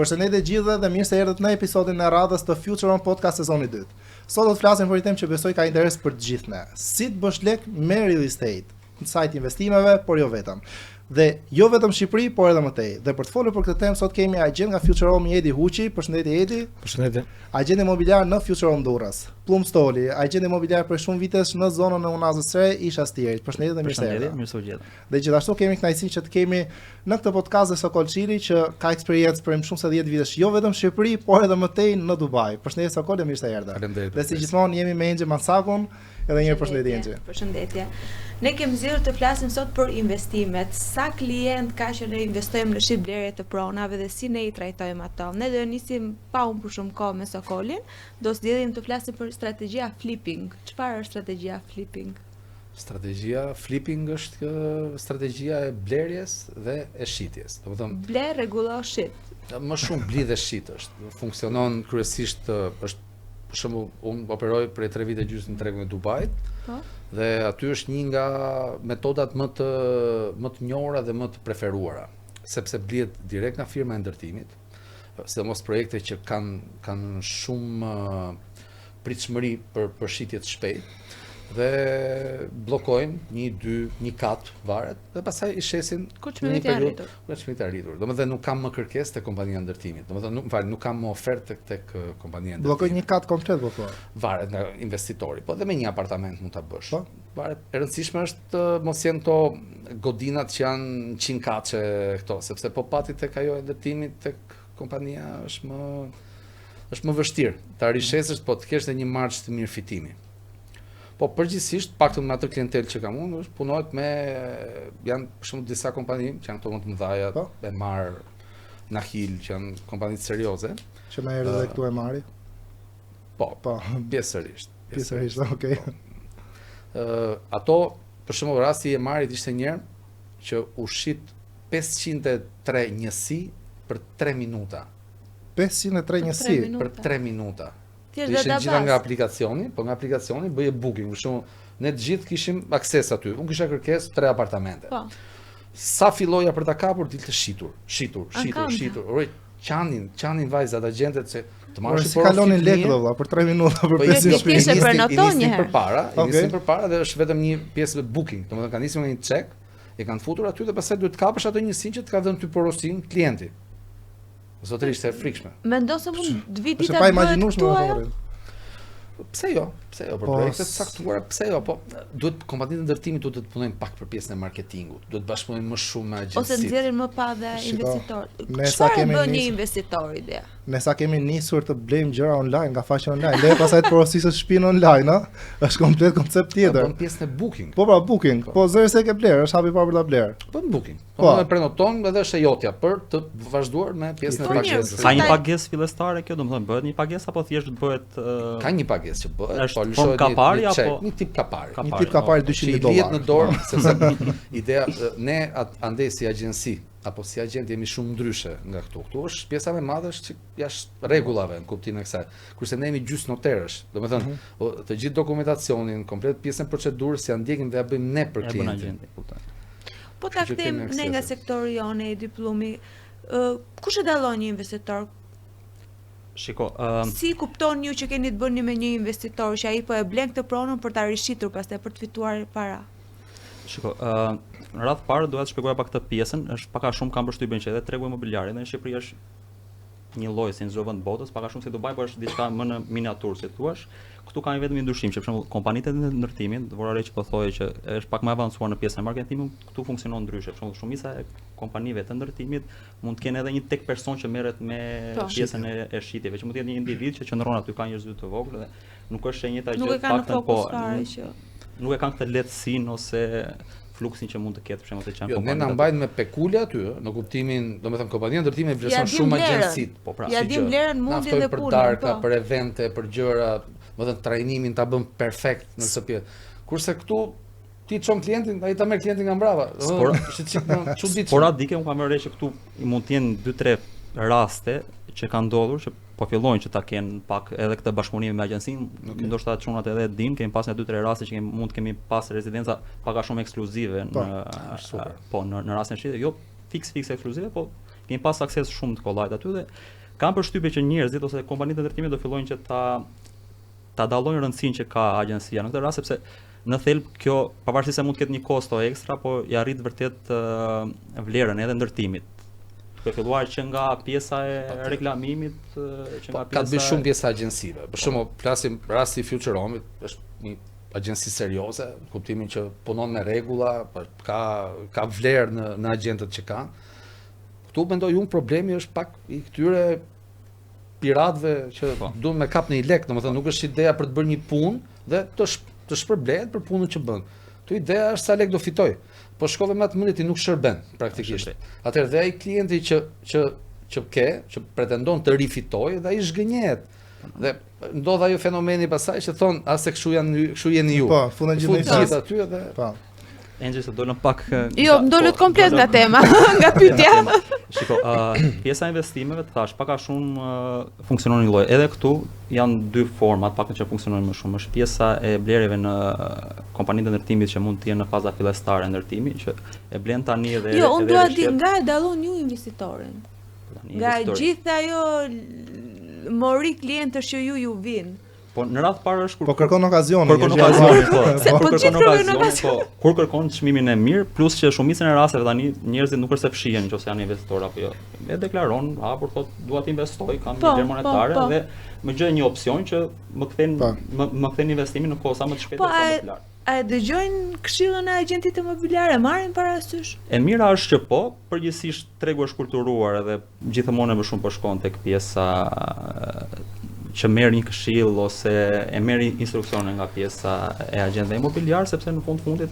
Përshëndetje gjithëve dhe mirë se erdhët në episodin e radhës të Future On Podcast sezoni 2. Sot do të flasim për një temë që besoj ka interes për të gjithë ne. Si të bësh lek me real estate, në sajt investimeve, por jo vetëm. Dhe jo vetëm Shqipëri, por edhe më tej. Dhe për të folur për këtë temë sot kemi agent nga Future Home Edi Huçi. Përshëndetje Edi. Përshëndetje. Agent imobiliar në Future Home Durrës. Plum Stoli, agent imobiliar për shumë vitesh në zonën e Unazës së Re, Isha Stirit. Përshëndetje dhe mirë se erdha. Mirë se u gjeta. Dhe gjithashtu kemi kënaqësinë që të kemi në këtë podcast Sokol Çili që ka eksperiencë për më shumë se 10 vitesh, jo vetëm në Shqipëri, por edhe më tej në Dubai. Përshëndetje Sokol dhe mirë se erdha. Faleminderit. Dhe si gjithmonë jemi me Enxhe Mansakun, edhe një përshëndetje Enxhe. Përshëndetje. Ne kemi zgjedhur të flasim sot për investimet. Sa klient ka që ne investojmë në shitblerje të pronave dhe si ne i trajtojmë ato. Ne do nisim pa humbur për shumë kohë me Sokolin, do zgjedhim të flasim për strategjia flipping. Çfarë është strategjia flipping? Strategjia flipping është strategjia e blerjes dhe e shitjes. Domethënë Bler, rregullo, shit. më shumë bli dhe shit është. Funksionon kryesisht është për shembull unë operoj prej 3 vite gjysmë në tregun e Dubait. Po. Dhe aty është një nga metodat më të njohura dhe më të preferuara, sepse blihet direkt nga firma e ndërtimit, sidomos projekte që kanë shumë pritshmëri për shitje të shpejtë dhe bllokojnë 1 kat varet dhe pastaj i shesin Çmimit i arritur. Çmimit i arritur. Domethënë nuk kam më kërkesë te kompania e ndërtimit. Domethënë nuk kam më ofertë tek kompania e ndërtimit. Bllokoj 1 kat komplet po thua. Varet nga investitori, po dhe me një apartament mund ta bësh. Po. Varet. E rëndësishme është mos jenë to godinat që janë 100 kaçe këto, sepse po pati tek ajo e ndërtimit tek kompania është më vështirë. Ta rishesësh po të kesh edhe një margjë të mirë fitimi. Po përgjithsisht, paktën me atë klientel që kam unë, punohet me janë për shembull disa kompani që janë këto më të mëdha, Po. e marr Nahil, që janë kompani serioze. Që na erdhi edhe këtu e marri. Po, Po, pjesërisht. pjesërisht, okay. Ato, për shembull rasti i Emarit ishte një herë që u shit 503 njësi për 3 minuta. 503 njësi. Për 3 minuta. Thjesht Ishin database. gjitha nga aplikacioni, po nga aplikacioni bëje booking, për shembull, ne të gjithë kishim akses aty. Unë kisha kërkesë 3 apartamente. Po. Sa filloja për ta kapur dilte shitur. Akanta. Ore, qanin vajzat agjentet se të Por marrësh si kalonin lek valla për 3 minuta për Po, 500 ti shpinë. thjesht e prenoton një herë. Nisin përpara dhe është vetëm një pjesë booking. Domethënë kanë nisur nga një check, e kanë futur aty dhe pastaj duhet të kapësh atë njësinë që të ka dhënë ty porosin klienti. Zotërisht e frikshme. Mendon se mund të vi Është dita pa bëhet imagjinueshme këtu më ajo? thonë. Pse jo, për Po, projekte të caktuara, pse jo, po duhet kompanitë ndërtimit duhet të punojnë pak për pjesën e marketingut, duhet bashkëpunojnë më shumë me Ose agjencitë. nxjerrin më pa dhe Shiko, investitor. ne sa Çfarë kemi bën një nisur- investitor ide? Ne sa kemi nisur të blejmë gjëra online, nga faqe online, le pastaj të porosisësh shtëpinë online, ëh? Është komplet koncept tjetër. Bën pjesën e booking. Po pra booking, po zëri se ke bler, është hapi parë për ta bler. Bën booking. Po. Po e prenoton edhe është e jotja për të vazhduar me pjesën e Po, mirë, pagesës. Ka një Pastaj- pagesë fillestare kjo, domethënë bëhet një pagesë apo thjesht bëhet Ka një pagesë që bëhet, Është po formë lëshohet kapari një check, apo- një tip kapari. Një tip kapari Që i 200 lihet në $200. dorë, sepse ideja ne andej si agjenci apo si agent jemi shumë ndryshe nga këtu. Këtu është pjesa më e madhe është që jashtë rregullave në kuptimin e kësaj. Kurse ne jemi gjys noterësh, domethënë të gjithë dokumentacionin, komplet pjesën e procedurës si ja ndjekim dhe ja bëjmë ne për e bën klientin. agenti, kuptoj. Po ta Kështu që kthejmë kemi ne nga aksesin. sektori jonë i diplomit. Kush e dallon një investitor? Shiko, Si kupton ju që keni të bëni me një investitor që ai po e blen këtë pronën për ta rishitur pastaj për të fituar para? shiko, në radhë parë duhet të shpjegoja pak këtë pjesën, është pak a shumë kam përshtypjen që edhe tregu imobiliar edhe në Shqipëri është një lloj si në çdo vend botës, pak a shumë si Dubai, por është diçka më në miniaturë, si thua. Këtu ka vetëm një ndryshim, që për shembull kompanitë e ndërtimit, vorare që po thoje që është pak më avancuar në pjesën e marketimit, këtu funksionon ndryshe. Për shembull, shumica e kompanive të ndërtimit mund të kenë edhe një tek person që merret me Po. pjesën e shitjeve, që mund të jetë një individ që qëndron aty, ka njerëz të vogël dhe nuk është e njëjta Nuk gjë, e kanë në paktën fokus fare që nuk e kanë këtë lehtësinë ose fluksin që mund të ketë për shembull të çan Jo, ne na mbajnë me pekulja aty, në kuptimin, domethënë kompania ndërtimi vlerëson Ja dim shumë vlerën. agjencitë. Po pra, Ja si dim gjë. vlerën, Na mundjen ftoj dhe për punën, darka, po. për evente, për gjëra, domethënë trajnimin ta bën perfekt në këtë pjesë. Kurse këtu ti çon klientin, ai ta merr klientin nga mbrava. Është çuditshme. Sporadike unë kam vënë re që këtu mund të jenë 2-3 raste që kanë ndodhur që po fillojnë që ta kenë pak edhe këtë bashkëpunim me agjencinë, ndoshta çunat edhe e din, kemi pas një 2-3 raste që mund të kemi pas rezidenca pak a shumë ekskluzive Po, në super. po në rastin e shit, jo fiks ekskluzive, po kemi pas akses shumë të kollajt aty dhe kam përshtypje që njerëzit ose kompanitë e ndërtimit do fillojnë që ta dallojnë rëndësinë që ka agjencia në këtë rast sepse në thelb kjo pavarësisht se mund të ketë një kosto ekstra, po i arrit vërtet vlerën edhe ndërtimit. Duke filluar që nga pjesa e reklamimit, që nga pjesa ka të bëjë shumë pjesa agjensive. Për shembull, flasim rasti Future Home, është një agjenci serioze, në kuptimin që punon me rregulla, ka vlerë në agjentët që ka. Këtu mendoj unë problemi është pak i këtyre piratëve që duan me kap në i lek, domethënë nuk është ideja për të bërë një punë dhe të shpërblehet për punën që bën. Tu ideja është sa lek do fitoj. Po shkove më atë mënyrë ti nuk shërben praktikisht. Atëherë dhe ai klienti që pretendon të rifitojë dhe ai zhgënjet. Dhe ndodh ajo fenomeni pasaj që thon se kështu jeni ju. Po, fundon gjithë aty edhe. Po. Angel se dolën pak Jo, ndolët komplet nga tema, nga pyetja. Shiko, pjesa e investimeve të thash pak a shumë funksionon një lloj. Edhe këtu janë dy forma, pak që funksionojnë më shumë. Është pjesa e blerjeve në kompanitë e ndërtimit që mund të jenë në faza fillestare e ndërtimit, që e blen tani edhe Jo, unë dua di nga e dallon ju investitorin. Nga gjithë ajo mori klientësh që ju vinë. Po në radh parë është kur kërkon okazionin. Kur kërkon okazionin, po. Kur kërkon çmimin e mirë, plus që shumicën e rasteve tani njerëzit nuk është se fshihen nëse janë investitor apo jo. E deklaron, hapur thotë dua të investoj, kam një gjë monetare dhe më gjej një opsion që më kthen investimin në kohë sa më të shpejtë sa më të lartë. A e dëgjojnë këshillën e agjentit imobiliar, e marrin parasysh? E mira është që po, përgjithsisht tregu është kulturuar edhe gjithmonë më shumë po shkon tek pjesa që merr një këshill ose e merr instruksione nga pjesa e agjentëve imobiliar, sepse në fundit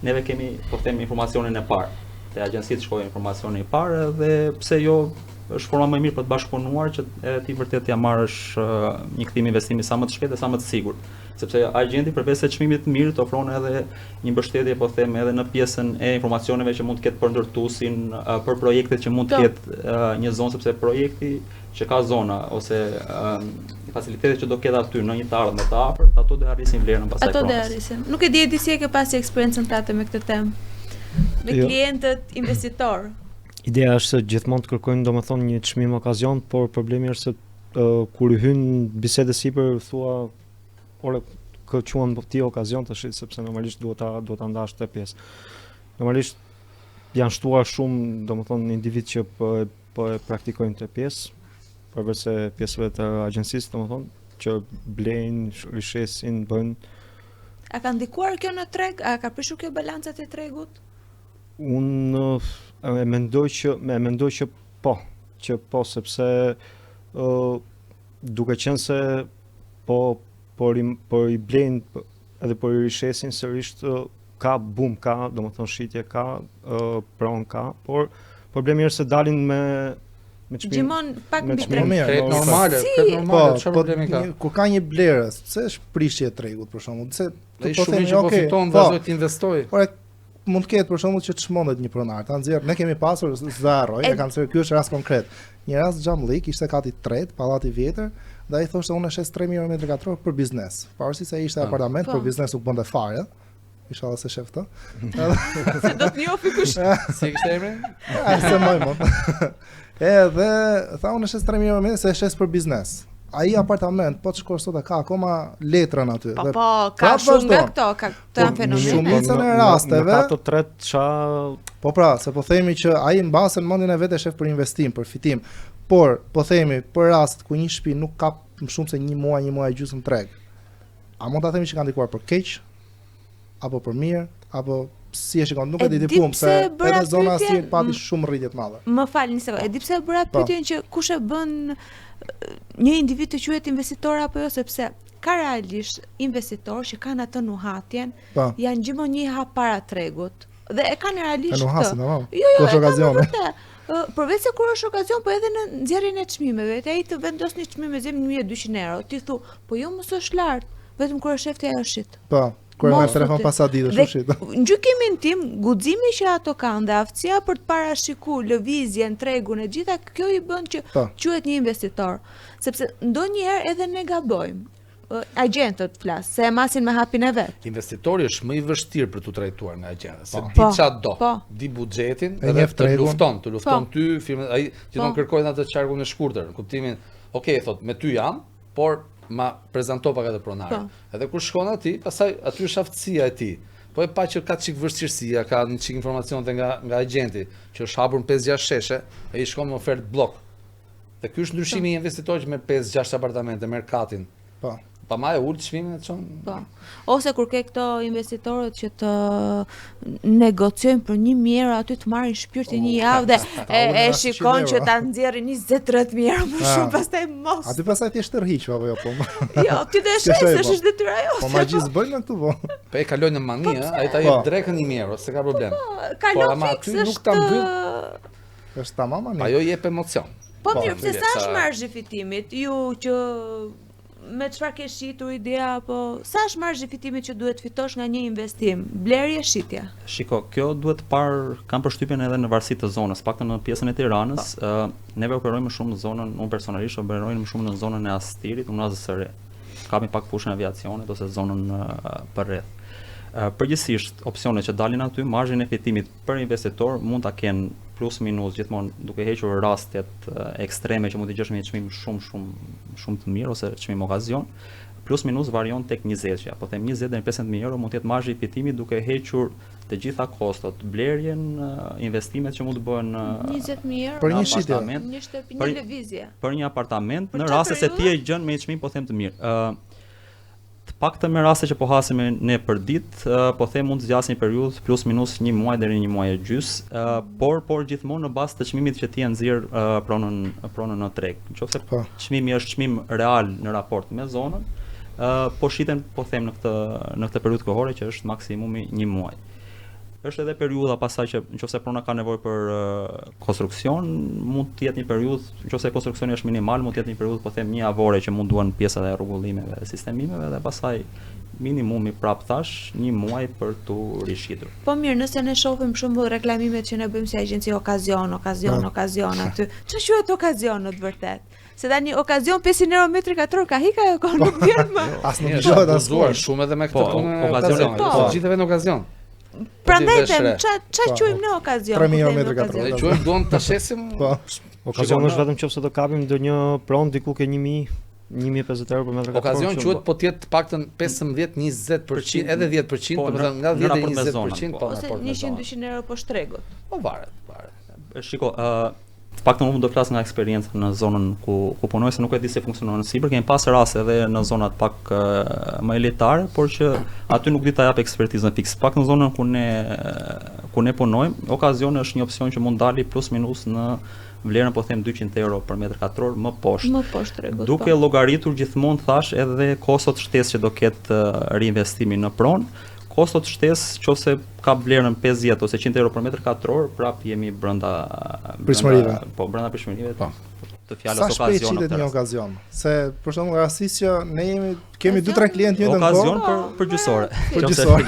neve kemi po them informacionin e parë. Te agjencitë shkojë informacioni i parë dhe pse jo është forma më e mirë për të bashkëpunuar që ti vërtet ja marrësh një kthim investimi sa më të shpejtë dhe sa më të sigurt. Sepse agjenti përveç se çmimit të mirë të ofron edhe një mbështetje po them edhe në pjesën e informacioneve që mund të ketë për ndërtuesin, për projektet që mund të ketë një zonë, sepse projekti që ka zona ose facilitetet që do ketë aty në një të ardhme të afërt, ato do arrisin vlerën pastaj. Ato do arrisin. Nuk e di si e ke pasi eksperiencën tënde me këtë temë. Me klientët investitor. Ideja është se gjithmonë të kërkojnë domethënë një çmim okazion, por problemi është se kur i hyn bisedës sipër thua ore kë quan ti okazion tash sepse normalisht duhet ta ndash këtë pjesë. Normalisht janë shtuar shumë domethënë individ që po e praktikojnë këtë pjesë, përveç se pjesëve të agjencisë domethënë që blejnë, rishesin, bëjnë. A ka ndikuar kjo në treg? A ka prishur kjo balancat e tregut? Unë e mendoj që po sepse duke qenë se por i blejnë edhe por i rishesin sërish ka boom, ka domethënë shitje, ka pron ka, por problemi është se dalin me çmim. Gjimon pak mbi treg. Normale, çfarë problemi ka? Kur ka një blerës, pse është prishje e tregut për shembull? Se po themi që po fiton vazhdoj të investoj. Por mund të ketë për shembull që çmondet një pronar, ta nxjerr. Ne kemi pasur zarroj, e kam thënë ky është rast konkret. Një rast xhamllik, ishte kati 3, pallati i vjetër, dhe ai thoshte unë shes 3000 m2 për biznes. Pavarësisht se ishte apartament, për biznes nuk bënte fare. Inshallah se shef të. Se do të njohë kush. Si kishte emrin? Se më. Edhe tha unë shes 3000 m2 se shes për biznes. Ai apartament po të shkosh sot ka akoma letrën aty. Po, ka shumë nga këto, ka të janë fenomene. Shumicën e rasteve. Në ato tret ça po pra, se po themi që ai mbasën mendjen e vetë shef për investim, për fitim. Por po themi për rast ku një shtëpi nuk ka më shumë se një muaj gjysmë treg. A mund ta themi që ka ndikuar për keq apo për mirë, apo si e shikon, nuk e di ti pum se edhe zona si pati shumë rritje të mëdha. Më fal një sekondë, e di pse e bëra pyetjen që kush e bën një individ të quhet investitor apo jo, sepse ka realisht investitor që kanë atë nuhatjen, janë gjithmonë një hap para tregut dhe e kanë realisht këtë. Jo, okazione. Përveç se kur është okazion, po edhe në nxjerrjen e çmimeve, ai të vendos një çmim me 1200 euro, ti thu, po jo mos është lart, vetëm kur është efti ajo shit. Po, kur me telefon pas ditësh është shit. Në gjykimin tim, guximi që ato kanë dhe aftësia për të parashikuar lëvizjen, tregun e gjitha, kjo i bën që quhet një investitor, sepse ndonjëherë edhe ne gabojmë. agjentët flas, se e masin me hapin e vet. Investitori është më i vështirë për t'u trajtuar nga agjentët, se Po. di çfarë do, Po. di buxhetin E edhe njeh tregun. të lufton ty, firmën, ai gjithmonë Po. kërkojnë atë qarkun e shkurtër, në kuptimin, okay, thot, me ty jam, por ma prezanto pak edhe pronari. Po. Edhe kur shkon aty, pastaj aty është aftësia e tij. Po e pa që ka çik vështirësia, ka një çik informacionte nga agenti, që është hapur në 5-6 sheshe, ai shkon me ofertë blok. Dhe ky është ndryshimi i investitorit që merr 5-6 apartamente, merr katin. Po. Pa ma e ullë çmimin e çon. Po. Ose kur ke këto investitorët që të negociojnë për 1.000 euro aty të marrin shpirtin një javë dhe e shikon që ta nxjerrin 20-30 euro më shumë, pastaj mos. Aty pastaj ti shtërhiq apo jo po. Jo, ti dhe S'ke shoj, shes, po. është detyra jote. Po magjis bëjnë në këtu po. Po e kaloj në mani, ai ta Po. jep drekën 1.000 euro, s'ka problem. Kalon ama fiks aty nuk është. ta mbyll. Është tamam ani. Ajo jep emocion. Po Po, mirë, pse mire, sa sa- është marzhi fitimit? Ju që me çfarë ke shitur idea apo sa është marzhi fitimit që duhet fitosh nga një investim? Blerje, shitja. Shiko, kjo duhet parë, kam përshtypjen edhe në varësi të zonës, paktën në pjesën e Tiranës, neve operojmë më shumë në zonën, unë personalisht operoj më shumë në zonën e Astirit, unë AZSR. Kami pak fushën e aviacionit ose zonën përreth. Përgjithsisht, opsionet që dalin aty, marzhin e fitimit për investitor mund ta kenë plus minus gjithmonë duke hequr rastet ekstreme që mund të gjesh me një çmim shumë të mirë ose çmim okazion. Plus minus varion tek 20, po them 20 deri në 15.000 euro mund të jetë marzhi i fitimit duke hequr të gjitha kostot, blerjen, investimet që mund të bëhen 20.000 euro Për në një shitje. apartament, një shtëpi, për- një lëvizje. për një apartament, Për në çfarë raste se ti e gjën me një çmim po them të mirë. Të paktën me raste që po hasim ne për ditë, po them mund të zgjasë një periudhë plus minus 1 muaj deri 1 muaj e gjys, por gjithmonë në bazë të çmimit që ti e nxjerr pronën në treg. Nëse Po. çmimi është çmim real në raport me zonën, po shiten po them në këtë periudhë kohore që është maksimumi 1 muaj. Është edhe periudha pasaj që nëse prona ka nevojë për konstruksion, mund të jetë një periudhë, nëse konstruksioni është minimal, mund të jetë një periudhë po them 1 javore që mund duan pjesat e rregullimeve dhe sistemimeve dhe pasaj minimumi prap thash 1 muaj për tu rishitur. Po mirë, nëse ne shohim për shembull reklamimet që ne bëjmë si agjenci okazion aty. Ç'është quhet okazion në të vërtetë? Se tani okazion 500 euro metri katror ka hika ajo kohë nuk vjen më. As nuk Mirë, dëgjohet as abuzuar kur. shumë edhe me Po, këtë punë e okazionet, okazionit. po. Po, gjithëve në okazion. Prandaj vesh them, re. ç'a Po. quajmë ne okazion? 3.000 euro kur themi metri katror. okazion? Ne quajmë duam ta shesim. Po. Okazion Shikon, është vetëm nëse do kapim ndonjë pronë diku ke 1.050 euro për metër katror. Okazion quhet po të jetë të paktën 15-20%, edhe 10%, Po, domethënë nga në 10 deri raport me zonën, 20%, po. po në Ose raport me zonën. 100-200 euro poshtë tregut. Po varet. Shiko, të paktën unë do flas nga eksperjenca në zonën ku punoj, se nuk e di se funksionon në sipër, kemi pasur raste edhe në zonat pak më elitare, por që aty nuk di ta jap ekspertizën fiks. Pak në zonën ku ne punojmë, okazioni është një opsion që mund dali plus minus në vlerën po them 200 euro për metër katror më poshtë. Më poshtë tregut. Duke llogaritur gjithmonë thash edhe kostot shtesë që do ketë reinvestimi në pronë, kostot shtesë nëse ka vlerën 50 ose 100 euro për metër katror, prap jemi brenda Pritshmërive. Po, brenda pritshmërive. Po. Të Sa fjalës shpejt okazion. qitet një okazion? Se për shembull rastisht që ne kemi 2-3 klientë njëjtën Okazion kohë. për gjysore. Për Nëse- gjysore.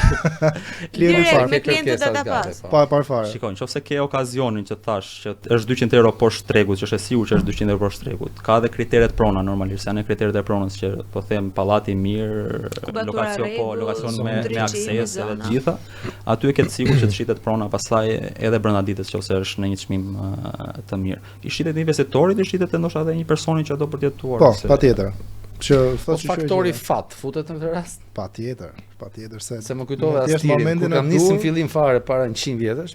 Klientë Direkt fare. me klientët Kërkesa ata gati, pas. po. Pa e parë fare. Shikoj, nëse ke okazionin që thash që është 200 euro poshtë tregut, që është e sigurt që është 200 euro poshtë tregut. Ka edhe kriteret prona normalisht, janë kriteret e pronës që po them pallati i mirë, Kubatura lokacion po, rregull, lokacion me ndriçimi, akses edhe zona. të gjitha. Aty e ke të sigurt që të shitet prona pastaj edhe brenda ditës nëse është në një çmim të mirë. I shitet investitorit, i shitet ndoshta edhe një personi që do për të jetuar. Po, se- patjetër. Që Po thotë faktori fat futet në këtë rast. patjetër se Se më kujtova mund t'jesh Astirin, momentin kur e kam nisën dur. fillim fare para 100 vjetësh.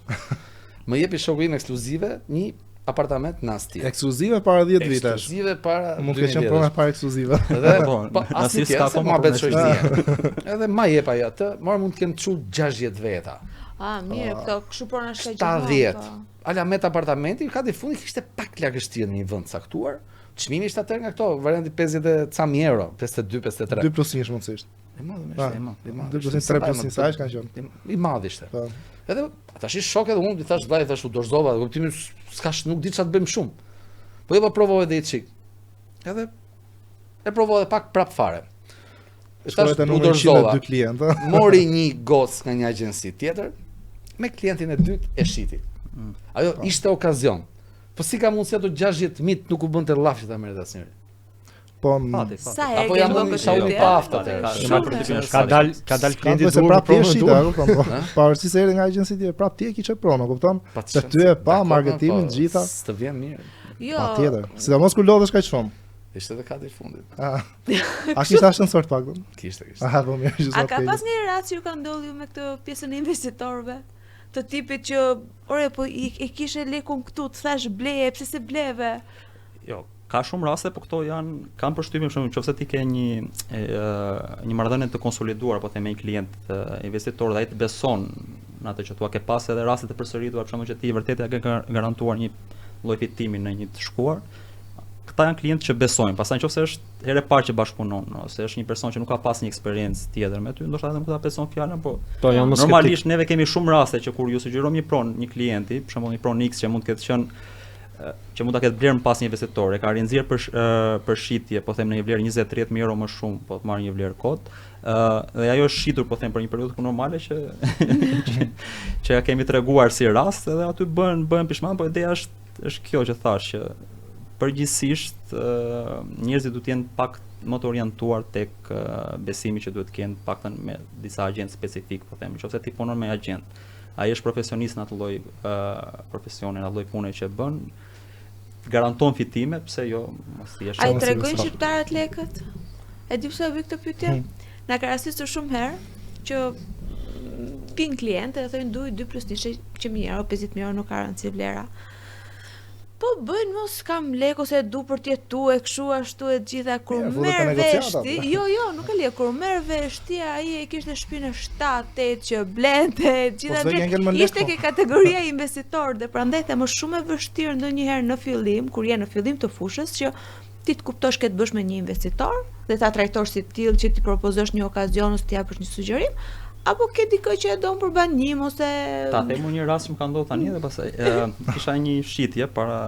Më jepi shoku im ekskluzive një apartament në Astir. ekskluzive para 10 vitesh. Ekskluzive para Mund 12 të qenë vjetësh. pronë para ekskluzive. Edhe Po, po në asnjë Astir s'ka tjetër se akoma mua bet për shoqëria. Edhe ma jep ajo atë, marr mund të kem çu 60 veta. Ah, mirë, këto kështu prona shka 70. Ala met apartamenti, ka di fundi kishte pak lagështirë në një vend caktuar. Çmimi ishte atëherë nga këto, varianti 50 ca mijë euro, 52, 53. 2 plus 1 mundësisht. I madh më Pa, ishte, i madh, i madh. 2 plus 1, 3 plus 1 sa është kanë qenë. I madh ishte. Po. Edhe tash i shok edhe unë i thash vllai, thash u dorzova, kuptimi s'kash nuk di çfarë të bëjmë shumë. Po po provoj edhe një çik. Edhe e provoj edhe pak prap fare. Shkoi te u numri dorzova. 102 klientë. Mori një gocë nga një agjenci tjetër, me klientin e dytë e shiti. Ajo ishte okazion. Po si ka mundësi ato 60.000 nuk u bënte llaf që ta merret asnjëri. po Fati. Sa herë Apo ke jam bërë unë këtë isha unë pyetje? pa aftë atë. Ka dal klienti se dur prap për ti provën shita, dur. kupton? Pavarësisht se erdhi nga agjenci tjetër, prap ti e kishe pronë, kupton? Të ty e pa marketimin gjitha. Të vjen mirë. Jo. Patjetër. Sidomos kur lodhesh kaq shumë. Ishte edhe kati i fundit. A kishte ascensor të paktën? Kishte. Ah, po mirë, që A zot ka peli. pas një rast që ju ka ndodhur ju me këtë pjesën e investitorëve? Të tipit që, ore, po i kishe lekun këtu, të thash bleje, pse se bleve? Jo, ka shumë raste, po këto kanë përshtypjen shumë, nëse ti ke një marrëdhënie të konsoliduar, po them me një klient investitor dhe ai të beson në atë që thua, ke pas edhe raste të përsëritura, për shembull që ti vërtet ja ke garantuar një lloj fitimi në një të shkuar. Këta janë klientë që besojnë, pastaj nëse është herë e parë që bashkëpunon, ose është një person që nuk ka pas një eksperiencë tjetër me ty, ndoshta edhe nuk ta beson fjalën, po Janë më normalisht neve kemi shumë raste që kur ju sugjerojmë një pronë një klienti, për shembull një pronë X që mund të ketë qenë që mund ta ketë blerë pas një investitor, e ka rinxjerr për shitje, po them në një vlerë 20-30 mijë euro më shumë, po të marrë një vlerë kot, dhe ajo është shitur, po them për një periudhë normale që ja kemi treguar si rast, edhe aty bëhen pishman, po ideja është kjo që thash që përgjithsisht njerëzit duhet të jenë pak më të orientuar tek besimi që duhet të kenë paktën me disa agent specifik, po them, nëse ti punon me agent, ai është profesionist në atë lloj profesioni, në atë lloj pune që bën, garanton fitime, pse jo mos thjesht. Ai tregojnë shqiptarët lekët? E di pse e bëj këtë pyetje? Na ka rastisur shumë herë që pin klientë dhe thonë duaj 2+1 që më euro, 50.000 euro nuk ka rëndësi vlera. Po bëjnë mos kam lek ose du për t'jetu e kështu ashtu e gjitha kur merr vesh ti. Jo, nuk e le kur merr vesh ti ai e kishte shtëpinë 7-8 që blente, gjitha ishte ke kategoria investitor dhe prandaj them është shumë e vështirë ndonjëherë në fillim, kur je në fillim të fushës që ti të kuptosh këtë bësh me një investitor dhe ta trajtosh si tillë që ti propozosh një okazion ose t'i japësh një sugjerim. Apo ke dikë që e don për banim ose ta them një rast që më ka ndodhur tani dhe pastaj kisha një shitje para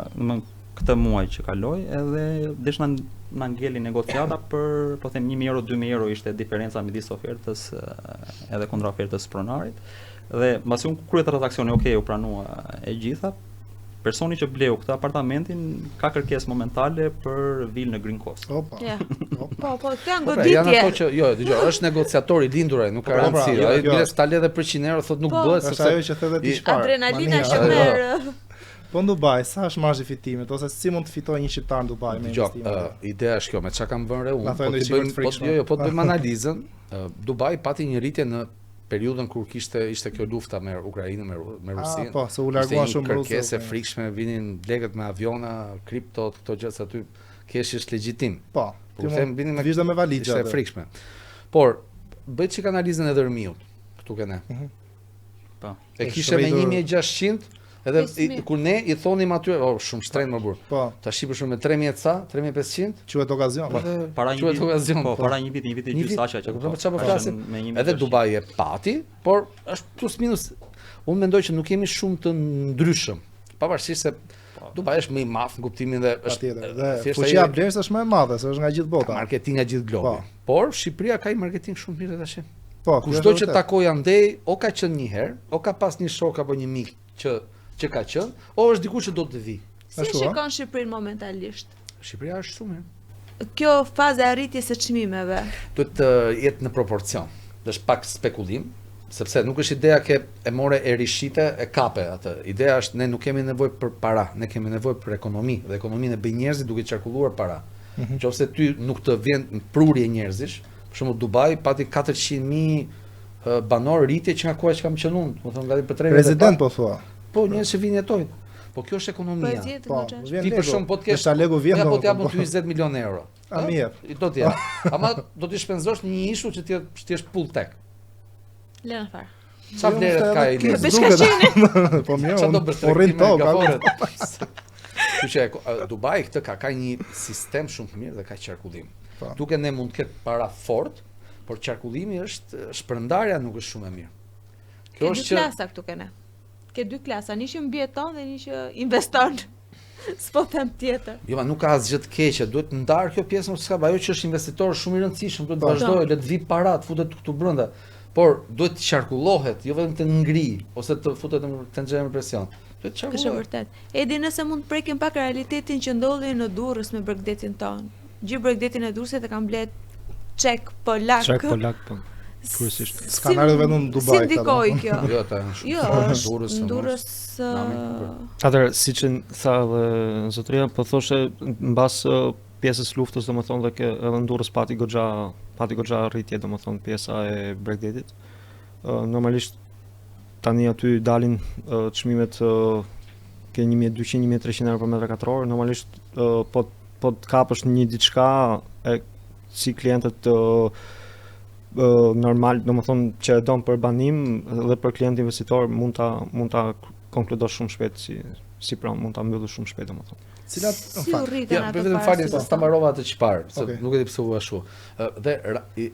këtë muaj që kaloi edhe desh na ngeli negociata për po them 1.000 euro, 2.000 euro ishte diferenca midis ofertës edhe kundra ofertës pronarit dhe mbasi unë kryej transaksionin, okay, u pranua e gjitha. Personi që bleu këtë apartamentin ka kërkesë momentale për vilë në Green Coast. Opa. Ja. Po, këtë janë Janë goditje. ato që jo, dëgjoj, është negociator i lindur ai, nuk ka rëndësi. Ai bile ta le edhe për 100 euro thotë nuk bëhet sepse ajo që thënë ti çfarë. Adrenalina që merr. Po në Dubai, sa është marzhi fitimit ose si mund të fitojë një shqiptar në Dubai me investime? Ideja është kjo, me çka kam vënë re unë, po të bëjmë analizën. Dubai pati një rritje në periudhën kur ishte kjo lufta me Ukrainën, me Rusinë. Po, se u larguan shumë rusë. Kërkesë frikshme, vinin lekët me aviona, kripto, këto gjëra aty, kesh është legjitim. Po, ti them vinin me me valixha. Ishte frikshme. Por bëj çik analizën e dërmiut këtu këne. Po. E kishe me 1.600 edhe kur ne i thonim aty, shumë shtrenjtë më burr. Po. Tash i përshum me 3.000 ca, 3.500, quhet okazion. Para një viti, po, para një viti gjysmë që po çfarë po flasim? Edhe Dubai e pati, por është plus minus. Unë mendoj që nuk jemi shumë të ndryshëm. Pavarësisht se Dubai është më i madh në kuptimin dhe është fuqia blerës është më e madhe, se është nga gjithë bota. Marketing nga gjithë globi. Por Shqipëria ka një marketing shumë mirë tash. Po, kushdo që takoj andej, o ka qenë një herë, o ka pas një shok apo një mik që ka qenë, o është dikush që do të vi. Si shikon Shqipërinë momentalisht? Shqipëria është shumë mirë. Kjo faza e arritjes së çmimeve duhet të jetë në proporcion. Është pak spekulim, sepse nuk është ideja që e more e rishite e kape atë. Ideja është ne nuk kemi nevojë për para, ne kemi nevojë për ekonomi, dhe ekonominë e bëj njerëzit duke qarkulluar para. Nëse ty nuk të vjen prurje njerëzish, për shembull Dubai pati 400.000 banor rritje që nga koha që kam qenë unë, do të thonë gati për 3 vjet. President po thua. Po njerëz që vinë jetojnë. Po kjo është ekonomia. Po, ti për shkak po të kesh legu vjen po të japun 20 milionë euro. A mirë. Do të jap. Ama do të shpenzosh në një ishull që ti është pull tek. Lena fare. Sa vlerë ka ai? Po mirë, po rrin tokë. Kështu Dubai këtë ka një sistem shumë të mirë dhe ka qarkullim. Duke ne mund të ketë para fort, por qarkullimi është shpërndarja nuk është shumë e mirë. Kjo është dy klasa këtu kene. Ke dy klasa, një që mbjeton dhe një që investon. S'po them tjetër. Jo, nuk ka asgjë të keqe, duhet të ndar kjo pjesë mos ka, ajo që është investitor shumë i rëndësishëm, duhet të vazhdojë, le të vi para, të futet këtu brenda. Por duhet të qarkullohet, jo vetëm të ngri ose të futet të nxjerrë me presion. Duhet të qarkullohet. Është vërtet. Edi nëse mund të prekim pak realitetin që ndodhi në Durrës me Bregdetin ton. gjithë Bregdetin e Durrësit e kanë blet çek polak. Çek polak po. Kryesisht. S'kan ardhur vetëm në Dubai. Si ndikoi kjo? Jo, ata janë shumë. Jo, Durrës, është Durrës. Atëherë, siç e tha edhe zotëria, po thoshte mbas pjesës luftës, domethënë dhe edhe në Durrës pati goxha rritje, domethënë pjesa e Bregdetit. Normalisht tani aty dalin çmimet ke 1200 1300 euro për metër katror, normalisht po të kapësh një diçka si klientët normal, domethënë që e don për banim dhe për klient investitor mund ta konkludosh shumë shpejt si pranë, mund ta mbyllësh shumë shpejt domethënë. Cilat Si u rritën ato? Vetëm falni se ta mbarova atë çfarë, se Okay. nuk e di pse u ashtu. Dhe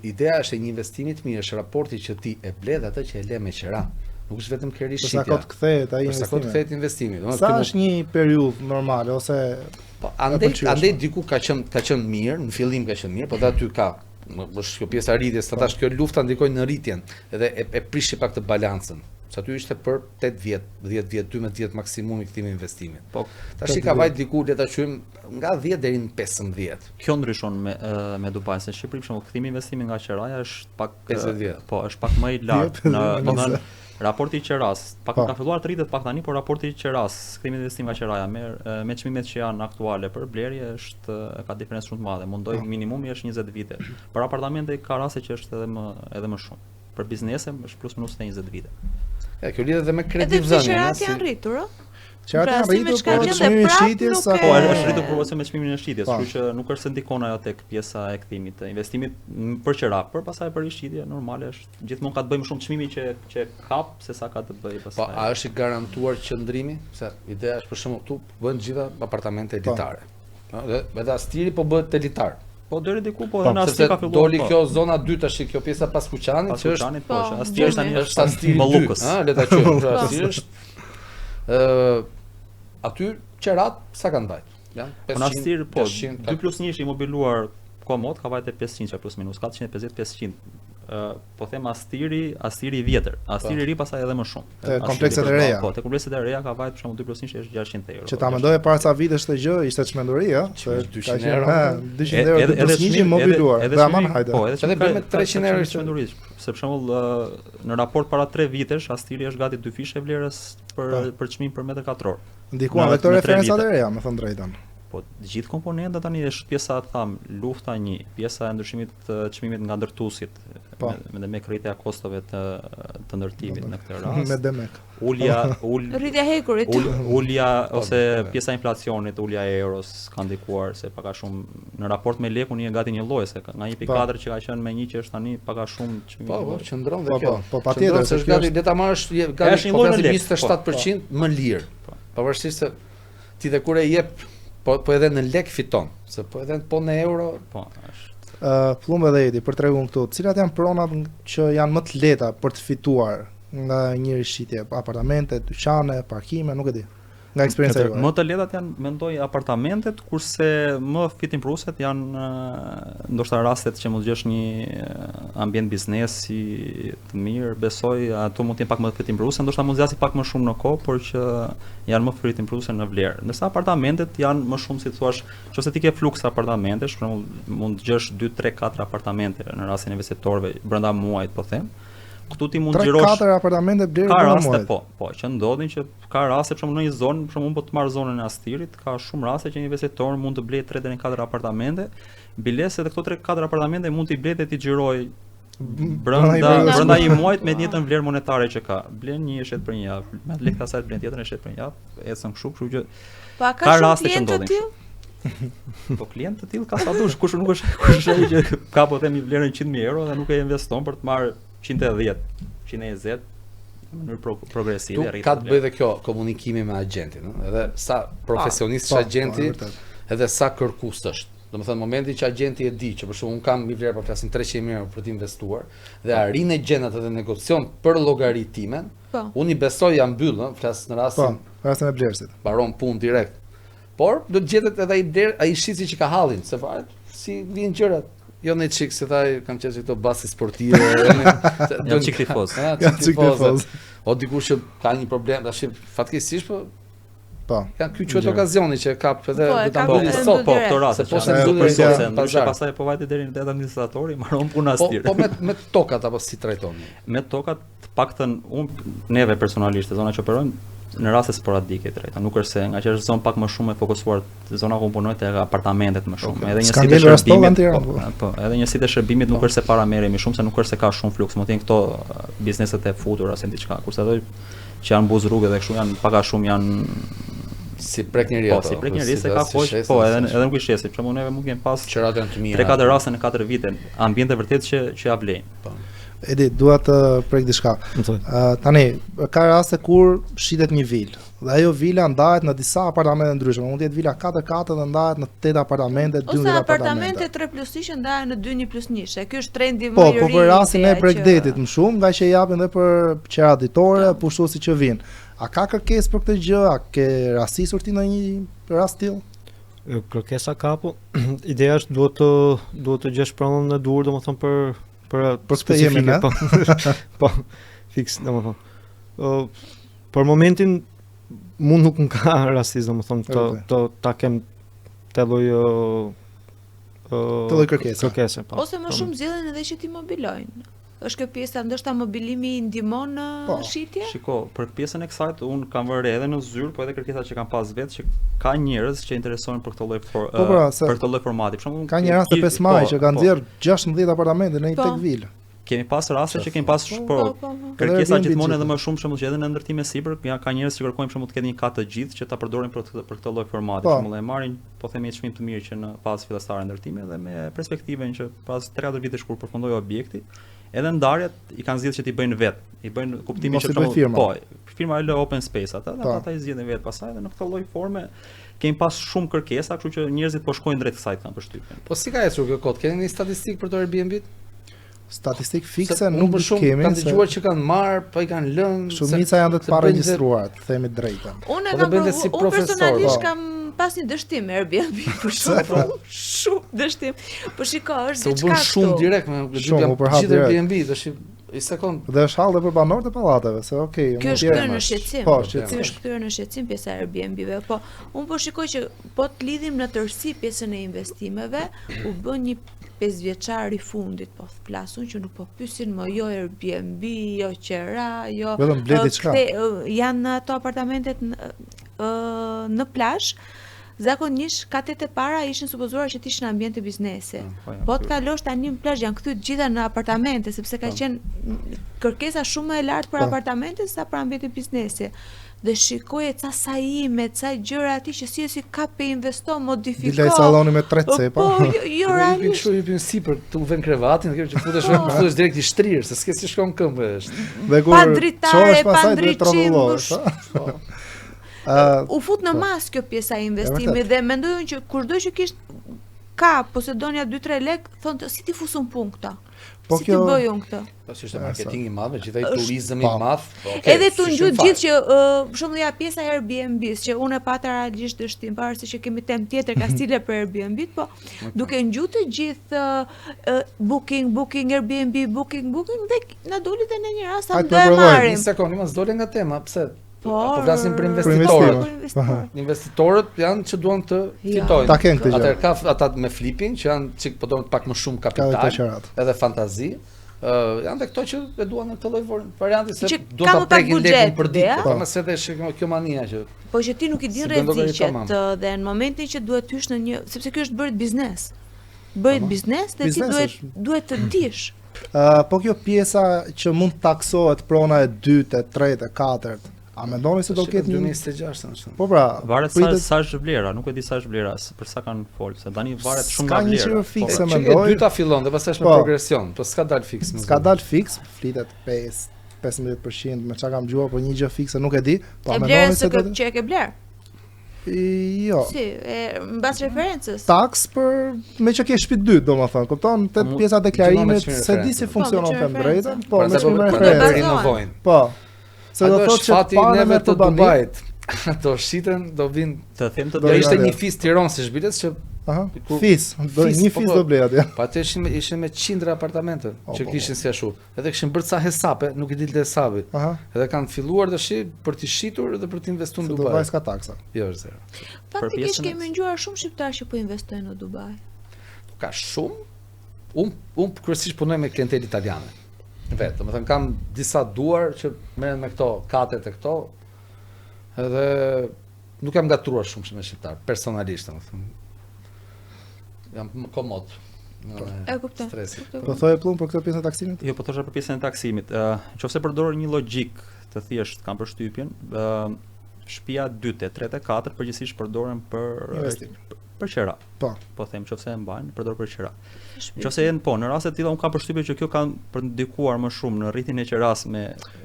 ideja është e një investimi të mirë, është raporti që ti e bledh atë që e le me qira. Nuk është vetëm kërri Sa shitja. kot kthehet ai Sa investimi. kot kthehet investimi. Sa është një periudhë normale ose Po andej diku ka qenë mirë, në fillim ka qenë mirë, po aty ka është kjo pjesa e rritjes, tash kjo lufta ndikoi në rritjen, edhe e prishi pak të balancën. Sa aty ishte për 8 vjet, 10 vjet, 12 vjet maksimumi kthimi i investimit. Po, Tash ka vajt diku le ta quajmë nga 10 deri në 15. kjo ndryshon me Dubai, se në Shqipëri për shembull kthimi i investimit nga qiraja është pak 50 vjet. Po, është pak më i lartë në domethënë raporti i qeras, pak Po. ka filluar të rritet pak tani, por raporti i qeras, kthimi i investimit nga qiraja me çmimet që janë aktuale për blerje është ka diferencë shumë të madhe. Mundoj minimumi është 20 vite. Për apartamente ka raste që është edhe më shumë. Për biznese është plus minus 20 vite. Kjo lidhet edhe me Edhe kredi pse vënien. qerat janë rritur, ë? Qerat Pra, janë si me rritur, çka por gjën dhe çmimi i prap shitjes nuk sa e- Po, është rritur proporcion me çmimin e shitjes, Po. kështu që nuk është se ndikon ajo tek pjesa e kthimit të investimit për qira, por pastaj për rishitje normale është gjithmonë ka të bëjë më shumë çmimi që kap se sa ka të bëjë Po, pastaj. a është i garantuar qëndrimi? Se ideja është për shembull tu bëhen gjitha apartamente elitare. Edhe astiri po bëhet elitar. Po deri diku po edhe në Sepse Asti ka filluar. doli po. kjo zona 2 tash, kjo pjesa pas Kuqanit, Pas që është Kuqanit, po, Po, që Asti është tani është astiri 2, Mallukës. ëh, le ta quajmë, pra astiri është aty qerat sa kanë bajt? Janë Po në Astir, po, 500, 2+1 është imobiluar komod, ka vajte 500 plus minus, 450-500. Po them Astiri i vjetër. Astiri i ri pastaj edhe më shumë. Te Astiri komplekset e për- reja. Po, te komplekset e reja ka vajt për shembull 2+1 që është 600 euro. që ta mendoje para ca vitesh këtë gjë ishte çmenduri, ë? Që është 200 euro. 200 euro të një mobiluar. Dhe aman hajde. Po, edhe Edhe bërë me 300 euro çmenduri. Se për shembull në raport para 3 vitesh Astiri është gati 2 fishë vlerës për çmim për metër katror. Ndikuan në- dhe këto në 3 referencat vite. e reja, me thënë drejtën. Po gjithë komponentat tani është pjesa tham, lufta 1, pjesa e ndryshimit të çmimit nga ndërtuesit, Po. me kërritja e kostove të ndërtimit në këtë rast. Me demek. Rritja e hekurit. Ulja ose Po, pjesa e inflacionit, ulja e euros ka ndikuar se pak a shumë në raport me lekun i gati një lloj se nga 1.4 që ka qenë me 1 që është tani pak a shumë çmimi. Po, qëndron dhe Po, kjo. po, patjetër, Qëndron se se është kjo gati është- le ta marrësh Është gati një po lloj në flasim lek, 27% më lirë. Pavarësisht se ti dhe kur e jep po edhe në lek fiton, se po edhe po në euro. Po, është. Plumbe dhe Edi, për tregun këtu, cilat janë pronat që janë më të lehta për të fituar nga një rishitje, apartamente, dyqane, parkime, nuk e di. Nga eksperjenca Më juaj. të lehtat janë mendoj apartamentet, kurse më fitimpruse janë ndoshta rastet që mund të gjesh një ambient biznesi të mirë, besoj ato mund të jenë pak më fitimpruse, ndoshta mund zgjasë pak më shumë në kohë, por që janë më fitimpruse në vlerë. Ndërsa apartamentet janë më shumë si thua, nëse ti ke fluks apartamentesh, për shembull mund të gjesh 2, 3, 4 apartamente në rastin e investitorëve brenda muajit, po them. Këtu ti mund të gjirosh 3-4 apartamente blerë ka në raste muajt. po, që ndodhin që ka raste për shembull në një zonë, për shembull po të marr zonën e Astirit, ka shumë raste që një investitor mund të blejë 3 deri në 4 apartamente, bilese dhe këto 3-4 apartamente mund t'i blejë dhe t'i xhiroj brenda një muajit me të njëjtën vlerë monetare që ka. Blen një shet për një javë, me lekë të asaj blen tjetër në shet për një javë, ecën kështu, kështu që Po a ka ka shumë raste që klientë të ndodhin tillë? po klient të tillë ka sa dush, kush nuk është kush ai që ka po themi vlerën 100.000 euro dhe nuk e investon për të marrë 110, 120 në mënyrë progresive Tu ka të bëjë dhe kjo komunikimi me agentin, ëh, edhe sa profesionist është agenti, edhe sa kërkues është. Domethënë momenti që agenti e di që për shembull un kam mi vlerë po flasim 300.000 euro për të investuar dhe arrin e gjen atë dhe negocion për llogaritimen, Po. unë i besoj ja mbyll, ëh, flas në Po, rastin rastin e blerësit. baron punë direkt. Por do të gjetet edhe ai shitsi që ka hallin, se fare si vijnë gjërat. Jo në çik se thaj kam qenë këto basi sportive, Janë çik tifoz. Janë çik tifoz. O dikush që ka një problem, tash fatkeqësisht po Po. Janë ky quhet okazioni që kap edhe Po, e do ta kap mbylli edhe sot. Po, këto raste Se po që se janë mbylli për sot se në ndryshe pazar. pastaj po vajte deri në det administratori, marron puna Po, stir. po me tokat apo si trajtoni? Me tokat të paktën neve personalisht zona që operojmë në raste sporadike drejta, nuk është se nga që është zonë pak më shumë e fokusuar zona ku punoj te apartamentet më shumë. Edhe S'ka njësitë ngelur restoran shërbimit, Tiranë, po, edhe njësitë shërbimit nuk është se para merremi shumë, se nuk është se ka shumë fluks, më thënë këto bizneset e futura ose diçka, kurse ato që janë buz rrugë dhe kështu janë pak a shumë janë Si prek njëri po, ato. si prek njëri se ka si kohë, shesin, po, si edhe nuk i shesim. Për shembull neve mund kemi pas qërat janë të mira. 3-4 raste në 4 vite, ambiente vërtet që ja vlejnë. Edi, dua të prek diçka. Më thuaj. Tani, ka raste kur shitet një vilë dhe ajo vila ndahet në disa apartamente ndryshme. Mund të jetë vila 4 dhe ndahet në 8 apartamente, 12 Ose apartamente. apartamente 3+1 që ndahen në 2+1. Ky është trendi më Po, i ri. po për rastin e ideja që- Bregdetit më shumë, nga që japin edhe për qera ditore, pushtuesi që vinë. A ka kërkesë për këtë gjë? A ke rastisur ti në një rast tillë? Kërkesa ka po. Ideja është duhet të gjesh pronën në dur, domethënë për këtë jemi ne. po. Po, fiks domethënë. Për momentin mund nuk më ka rastis domethënë të ta kem të lloj Të lloj kërkese. po. Ose më shumë zgjedhin edhe që ti mobilojnë. Është kjo pjesa ndoshta mobilimi i ndihmon në Po. shitje? Shiko, për pjesën e kësajt un kam vënë edhe në zyrë, po edhe kërkesat që kam pas vetë që ka njerëz që interesohen për këtë lloj për këtë lloj formati. Për shembull, Ka një rast të 5 maj që kanë nxjerr 16 apartamente në një Po. tek vilë. kemi pas raste që kemi pas Po, po. kërkesa Airbnb gjithmonë edhe gjithë. më shumë shembull që edhe në ndërtime sipër ka njerëz që kërkojnë për shembull të ketë një kat të gjithë që ta përdorin për këtë lloj formati. Po. Për shembull e marrin po themi një çmim të mirë që në fazë fillestare ndërtime dhe me perspektivën që pas 3-4 vitesh kur përfundoi objekti, edhe ndarjet i kanë zgjedhur që t'i bëjnë vetë. I bëjnë kuptimin Mos që i bëj firma. po, firma e lë open space ata dhe Po. ata i zgjidhin vetë pastaj dhe në këtë lloj forme kemi pas shumë kërkesa, kështu që njerëzit po shkojnë drejt kësaj kanë përshtypjen. Po si ka ecur kjo kod? Keni një statistikë për të Airbnb-t? Statistik fikse Se nuk unë për shumë kemi. kanë se dëgjuar që kanë marr, po i kanë lënë. Shumica janë të se paregjistruar, të themi të drejtën. Unë Po kam dhe bënte si unë profesor, personalisht po. kam pas një dështim me Airbnb për shumë, shumë dështim. Po shiko, është Se u diçka bën shumë këtu. direkt me Shumë, u përhap gjithë direkt. Airbnb, tash i sekond. Dhe është hall edhe për banorët e pallateve, se okay. Kjo mund është t'jetë- kthyer në shqetësim. Po, Ky shqetësim. është kthyer në shqetësim pjesa e Airbnb-ve, po unë po shikoj që po të lidhim në tërësi pjesën e investimeve, u bën një 5 vjeçar i fundit, po flasun që nuk po pyesin më jo Airbnb, jo qera, jo Vetëm ble diçka. janë ato apartamentet në plazh. Zakonisht katet e para ishin supozuar që të ishin ambiente biznesi. Po të kalosh tani në plazh janë kthyr gjitha në apartamente sepse ka qenë kërkesa shumë më e lartë për Po. apartamente sa për ambiente biznesi. Dhe shikoje ca sajime, ca gjëra aty që si ka pe investo, modifiko. Dila i salloni me 3 cepa. Po, jo realisht. Kështu i bën sipër, të u vën krevatin, kjo që futesh direkt i shtrirë, se s'ke si shkon këmbë është. Dhe kur Pa dritare, çohesh pa pasaj duhet të ndriçim. rrotullohesh. Po. U fut në mas kjo pjesa e investimit dhe mendoj unë që kurdo që ka posedonja 2-3 lek, thonë si ti fusun punë këta. Po si kjo- ti bëj unë këtë? Po si është marketing i madh, gjithaj Është- turizëm i po. madh. Okay, Edhe të si ngjut shumë gjithë fare. që për shembull ja pjesa e Airbnb-s që unë e pata realisht dështim, pavarësisht që kemi temë tjetër ka stile për Airbnb-t, po duke ngjutë të gjithë booking Airbnb, booking dhe na doli dhe në një rast sa Hajde do e të provojmë. marrim. Një sekond, mos dole nga tema, pse? Po flasim për investime. investitorët. Për investitorët. Investitorët janë që duan të Ja. fitojnë. Ta kenë këtë gjë. Atëherë ka ata me flipping që janë çik po doin pak më shumë Ka dhe kapital, të qerat. edhe fantazi. Janë dhe këto që e duan në këtë lloj varianti se Që duan ka ta më pak prekin lekun buxhet, për ditë. ja? Po mëse edhe kjo mania që Po që ti nuk i din Si bën llogari rreziqet tamam. dhe në momentin që duhet hysh në një, sepse ky është bërë biznes. Bëhet biznes dhe ti Biznes duhet të dish. Po kjo pjesa që mund taksohet prona e 2-të, e 3-të, e 4-të. A mendoni se do ketë një 2026 në Po pra, Varet pritet- sa është vlera, nuk e di sa është vlera, për sa kanë fol, se tani varet shumë S'ka nga një vlera. qifër po. fikse. Se Se e mendoj- dyta fillon dhe pastaj është me Po. progresion, po s'ka dal fiks më. s'ka dal fiks, flitet 15% me çka kam dëgjuar, po një gjë fikse nuk e di. Po a E mendoni blerë se se do që e ke bler. Jo. Si, mbas referencës. Taks për me që ke shtëpi dytë, domethënë, kupton? Te Mu- pjesa e deklarimit, gjithmonë me se di referencë. si Po, funksionon me them referencë. drejtën, po Por me se po shumë referencë. referencë. rinovojnë. Po. Se do Ato thotë është që fati parave neve të të banit, Dubajit. Do shiten, do vinë. Të them të Do Do ishte ishte një një fis Tiranë si zhbilet që Aha. Kur- Fis, një po, fis po. do blej atje. Pa atë ishin me qindra apartamente që po, kishin si ashtu. Edhe kishin bërë ca hesape, nuk i dilte hesapi. Aha. Edhe kanë filluar tash për të shitur dhe për të investuar Se në Dubai Dubai. s'ka taksa. Jo, është zero. Faktikisht pjesën e- kemi ngjuar shumë shqiptarë që po investojnë në Dubai. Ka shumë. Unë kryesisht punoj me klientelë italiane. Vetë, domethënë kam disa duar që merren me këto katërt e këto. Edhe nuk jam gatruar shumë me shqiptar, personalisht domethënë. Jam më komod. E kuptoj. Stresi. Po thoje plumb për këtë pjesën e taksimit? Jo, po thosha për pjesën e taksimit. Nëse përdor një logjik të thjesht kam përshtypjen, shtëpia 2, 3, 4 përgjithsisht përdoren për Investim. për qira. Po. Po them nëse e mbajnë, përdor për qira. Nëse janë në raste të tilla un kam përshtypjen që kjo ka ndikuar më shumë në rritjen e qiras me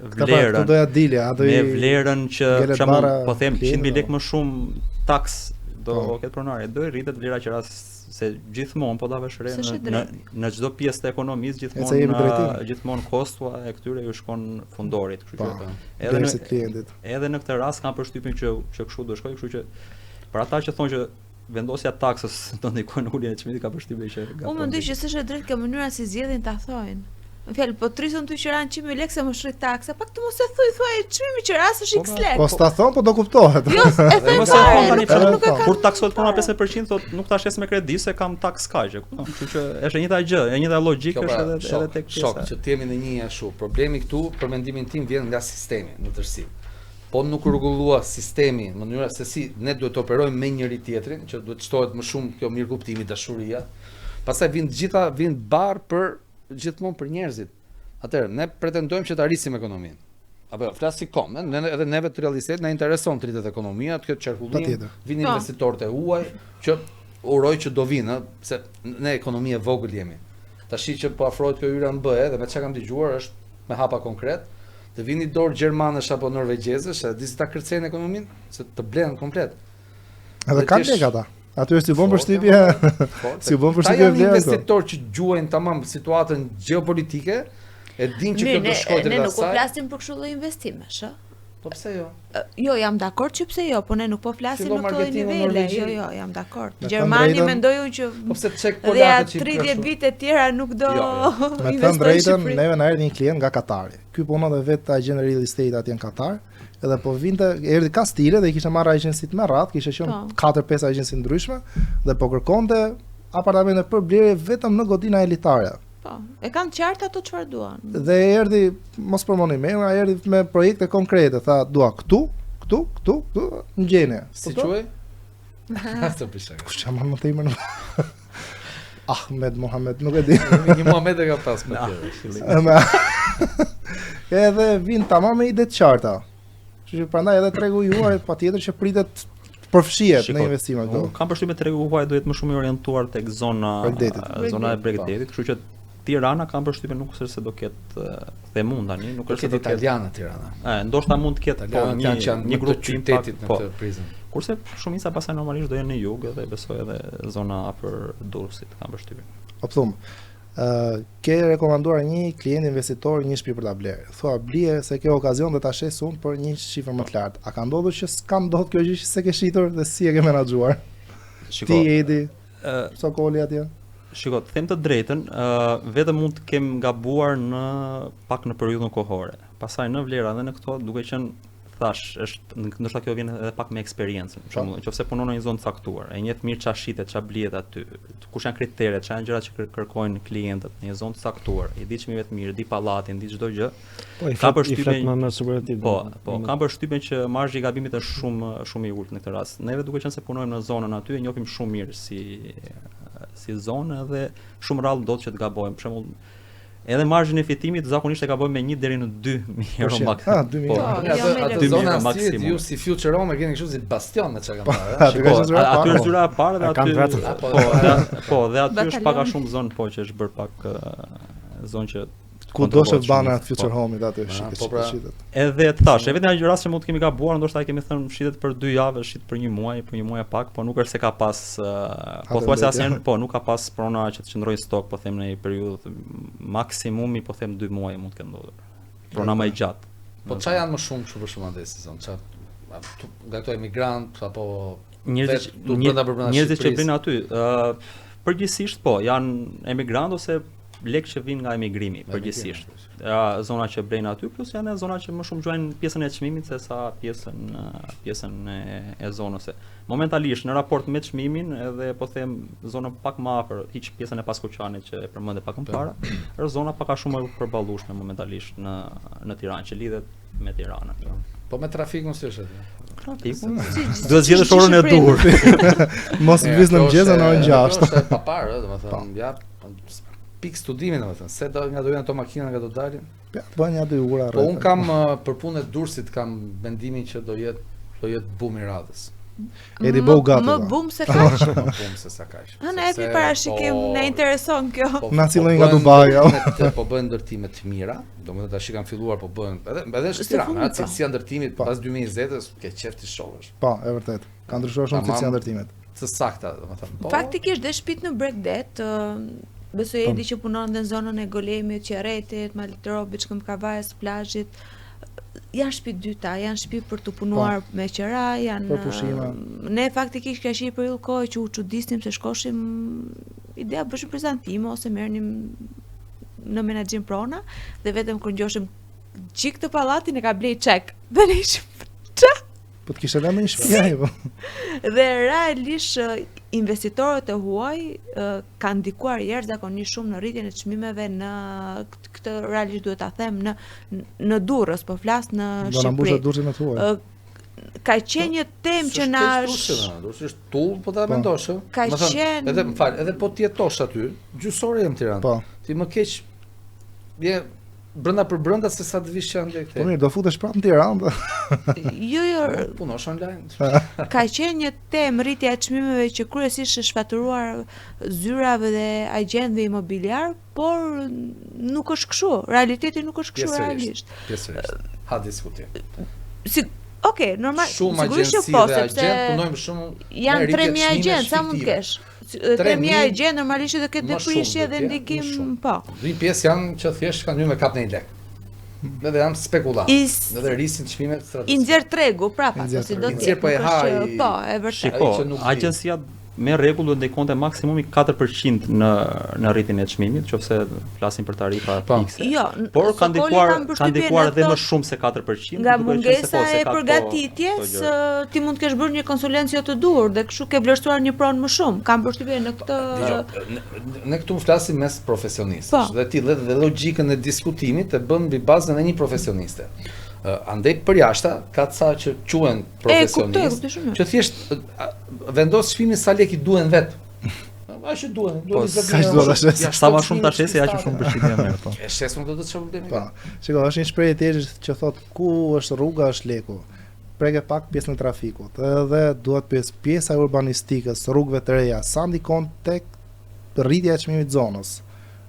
Këto vlerën. doja dilja, do Me vlerën që ngelet për shembull bara po them klientë, 100.000 lekë po. më shumë taks do Po. ketë pronari, do i rritet vlera qiras se gjithmonë po ta vesh re S'është në çdo pjesë të ekonomisë E se jemi drejtim. gjithmonë kosta e këtyre ju shkon fundorit, kështu Po. që edhe Derisi klientit. edhe në këtë rast kam përshtypjen që kështu do shkoj, kështu që për ata që thonë që vendosja taksës do ndikojë në uljen e çmimit ka përshtypjen që Unë mendoj që s'është drejt kjo mënyra si zgjedhin ta thojnë. Në fjalë, po trisën ty që ran 100.000 lekë se më shrit taksa, pak të mos e thuaj çmimi që rast është X lekë. Po sta thon, po do kuptohet. Jo, e them Mos e fare, thon tani nuk- për nuk e po. kam. kur taksohet puna 50% thotë nuk ta shes me kredi se kam taks kaq, kupton? Kështu që është e njëjta gjë, e njëjta logjikë Kjo është pra, edhe tek shok pjesa. që të jemi në një ashtu. Problemi këtu, për mendimin tim, vjen nga sistemi në tërësi. Po nuk rregullua sistemi në mënyrë se si ne duhet të operojmë me njëri tjetrin, që duhet shtohet më shumë kjo mirëkuptimi, dashuria. Pastaj vinë barë për gjithmonë për njerëzit. Atëherë, ne pretendojmë që të arrisim ekonominë. Apo flas si kom, edhe neve të realitet na intereson të rritet ekonomia, të ketë qarkullim, Patjetër. vinë Po. investitorët e huaj që uroj që do vinë, se ne ekonomi e vogël jemi. Tashi që po afrohet kjo hyra në BE dhe me çka kam dëgjuar është me hapa konkret, të vini dorë gjermanësh apo norvegjezësh, e disi ta kërcejnë ekonominë, se të blenë komplet. Edhe Dhe kanë ti lek ata. Aty është i bën Forte, përshtypje. Forte. Si u bën Ta përshtypje janë vlera këto. investitorë që gjuajnë tamam situatën gjeopolitike, e din që kjo do shkojë ne deri nuk po asaj. flasim për kështu lloj investimesh, ë? Po pse jo? Jo, jam dakord që pse jo, po ne nuk po flasim Fillo në këto marketingu nivele. Norvegji. Jo, jam dakord. Me thënë Gjermani drejtën- mendoj unë që Po pse çek dhe ja polakët që 30 vite tjera nuk do Jo, Me thënë investojnë në drejtën, Shqipëri. neve na erdhi një klient nga Katari. Ky punon dhe vetë agent real estate atje në Katar. Edhe po vinte, erdhi ka stile dhe i kishte marrë agjensit me radhë, kishte qenë Po. 4-5 agjensi ndryshme dhe po kërkonte apartamente për blerje vetëm në godina elitare. Po, e kanë qartë ato çfarë duan. Dhe erdhi, mos përmendoj me emra, erdhi me projekte konkrete, tha dua këtu, në gjene. Si Kupton? quaj? Asta pisha. Kush çam më të imën? Ahmed Mohamed, nuk e di. Një Muhamet e ka pas me tjerë. Me- Edhe vin tamam me ide të qarta. Kështu që prandaj edhe tregu juaj patjetër që pritet përfshihet Shiko, në investime këtu. Unë kam përshtypjen tregu huaj do jetë më shumë i orientuar tek zona Bregdetit. zona e Bregdetit, kështu që Tirana kam përshtypjen nuk është se do ketë themun tani, nuk është se Është do ketë. italianë Tirana. Ndoshta mund të ketë po Italianët janë që janë një më grup të qytetit në po. këtë prizëm. Kurse shumica pastaj normalisht do jenë në jug dhe besoj edhe zona afër Durrësit kam përshtypjen. Po thum, ke rekomanduar një klient investitor një shtëpi për ta blerë. Thua blije se ke okazion dhe ta shes unë për një shifër më të lartë. A ka ndodhur që s'ka ndodhur kjo gjë që se ke shitur dhe si e ke menaxhuar? Shiko, Ti Edi, ë, Sokoli atje. Shiko, të them të drejtën, vetëm mund të kem gabuar në pak në periudhën kohore. Pastaj në vlera dhe në këto, duke qenë thash, është ndoshta kjo vjen edhe pak me eksperiencën. Për shembull, nëse punon në një zonë caktuar, e njeh mirë ç'a shitet, ç'a blihet aty, kush janë kriteret, ç'a janë gjërat që kërkojnë klientët në një zonë të caktuar, i di çmimet mirë, di pallatin, di çdo gjë. Po i Ka flet përshtypjen- më me sigurati. Po, kam përshtypjen që marzhi i gabimit është shumë i ulët në këtë rast. Neve duke qenë se punojmë në zonën aty, e njohim shumë mirë si zonë dhe shumë rrallë do të që të gabojmë. Për shembull, edhe marzhin e fitimit zakonisht e gabojmë me 1 deri në 2.000 euro maksimum. 2.000 Po, euro. Jo, me Atë lëvizje. zona maksimum. stilit ju si Future Home e keni kështu si bastion me çka kanë parë. Aty ka Po, qenë zyra e aty parë. është zyra e parë dhe A aty kanë vetëm. dhe aty është pak a Batalion. shumë zonë po që është bërë pak zonë që Ku do kontrollohet shë bana shumë. atë Future Home-it aty po pra. shitet. Edhe tash, e vetëm një rast që mund të kemi gabuar, ndoshta e kemi thënë shitet për 2 javë, shit për 1 muaj, për 1 muaj e pak, po nuk është se ka pas po thuajse mbetje. asnjëherë, po nuk ka pas prona që të qëndrojë stok, po them në një periudhë maksimumi, po them 2 muaj mund të ketë ndodhur. Prona më e gjatë. Po ç'a janë më shumë kështu për shkak të sezon, ç'a nga këto emigrant apo Njerëzit që blinë aty, përgjithsisht po, janë emigrant ose lekë që vinë nga emigrimi, përgjithsisht. Zona që blejnë aty, plus janë zona që më shumë gjuajnë pjesën e çmimit se sa pjesën e zonës. Momentalisht në raport me çmimin, edhe po them zonën pak më afër, hiç pjesën e Paskuqanit që e përmendë pak më parë, është zona pak a shumë e përballueshme momentalisht në Tiranë që lidhet me Tiranën. Po me trafikun si është aty? Trafikun duhet zgjedhësh orën e duhur. Mos lëviz në mëngjes në orën 6. Është pa parë, domethënë, ja pik studimi domethënë, se nga do janë ato makina nga do dalin. Bën ja 2 ura rreth. Po un kam për punën e Durrësit kam mendimin që do jetë bum i radhës. Edi bëu gati. Më bum se kaq. Më bum se sa kaq. Ne epi parashikim, na intereson kjo. Na cillojnë nga Dubai. Po bën ndërtime të mira, domethënë tash kanë filluar po bën edhe në Tiranë, cilësia e ndërtimit pas 2020-s ke qef të shohësh. Po, e vërtet. Ka ndryshuar shumë cilësia e ndërtimit. Të sakta, domethënë. Faktikisht dhe shtëpitë në Bregdet, besoj Edi që punon në zonën e Golemit, Qerretit, Malitrovit, Shkëmbkavajës, plazhit. Janë shtëpi dyta, janë shtëpi për të punuar me qera, janë për pushime. Ne faktikisht ka qenë periudhë kohë që u çuditnim se shkoshim ideja bëshim prezantime ose merrnim në menaxhim prona dhe vetëm kur ngjoshim çik të pallatin e ka blej çek. Dhe ne ishim Po të kishte lënë një shtëpi po. Dhe realisht investitorët e huaj kanë ndikuar jashtëzakonisht shumë në rritjen e çmimeve në këtë realisht duhet ta them në Durrës, po flas në Shqipëri. Do na mbushë Durrësin me të huaj. Ka qenë një temë që na Durrësi është tull, po ta mendosh, ë? Ka qenë edhe më fal, edhe po ti jetosh aty, gjysore jam në Tiranë. Po. Ti më keq je brenda për brenda se sa të vish që ande këtej. Po mirë, do futesh prapë në Tiranë. Jo, punosh online. Ka qenë një temë rritja e çmimeve që kryesisht është shfaturuar zyrave dhe agjentëve imobiliar, por nuk është kështu. Realiteti nuk është kështu realisht. Pjesërisht. Ha diskutim. Normal, sigurisht që po, sepse punojmë shumë. Janë 3000 agjentë, sa mund të kesh? 3000 agjentë normalisht edhe këtë deprishje dhe ndikim, po. Një pjesë janë që thjesht kanë hyrë me kap në një lek. Edhe janë spekulant. Edhe rrisin çmimet strategjike. I nxjerr tregu prapa, si do të thotë. Po e haj. Po, e vërtet. Po, agjencia me rregull duhet ndikon te maksimumi 4% në rritjen e çmimit, nëse flasim për tarifa fikse. Jo, por kanë ndikuar edhe më shumë se 4%. Nga mungesa e përgatitjes, ti mund të kesh bërë një konsulencë jo të duhur dhe kështu ke vlerësuar një pronë më shumë. Kam përshtypjen në këtë. Ne këtu flasim mes profesionistësh dhe ti dhe logjikën e diskutimit e bën mbi bazën e një profesioniste. Andaj për jashta ka ca që quhen profesionistë, që thjesht vendos çmimin sa lek i duhen vet. Aq që duhen, sa më shumë ta shesë aq më shumë përshtypje merr, po. E shes nuk do të çojë problemi. Po. Shikoj, është një shprehje tjetër që thot ku është rruga është leku. Preke pak pjesën e trafikut. Edhe duhet pjesa e urbanistikës, rrugëve të reja, sa ndikon tek rritja e çmimit zonës.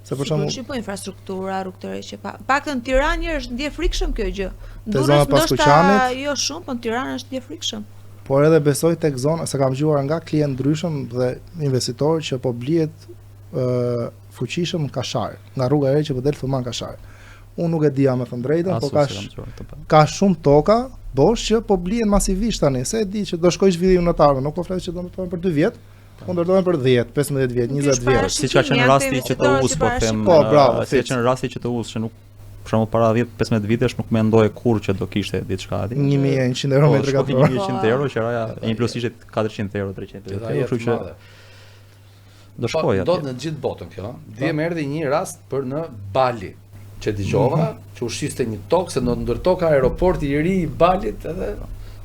Se për shembull, po infrastruktura, rrugë të re që paktën në Tiranë është ndje frikshëm kjo gjë. Durrës ndoshta jo shumë, po në Tiranë është ndje frikshëm. Por edhe besoj tek zona, se kam dëgjuar nga klientë ndryshëm dhe investitorë që po blihet fuqishëm në Kashar, nga rruga e re që po del Thuman Kashar. Unë nuk e di me të drejtën, po ka shumë toka bosh që po blihen masivisht tani, se e di që do shkojë zhvillim në të ardhmen, nuk po flas që do të për 2 vjet. Po ndërtohen për 10, 15 vjet, 20 vjet. Siç ka qenë rasti që të us, po them. Po, bravo. Si ka qenë rasti që të us, që nuk për shembull para 10-15 vitesh nuk mendoj kurrë që do kishte diçka aty. 1100 euro metri katror. 1100 euro, qiraja e plus ishte 400 euro, 300 euro. Kështu që do shkoj aty. Do në gjithë botën kjo. Dje më erdhi një rast për në Bali, që dëgjova, që ushiste një tokë se do ndërtoka aeroporti i ri i Balit edhe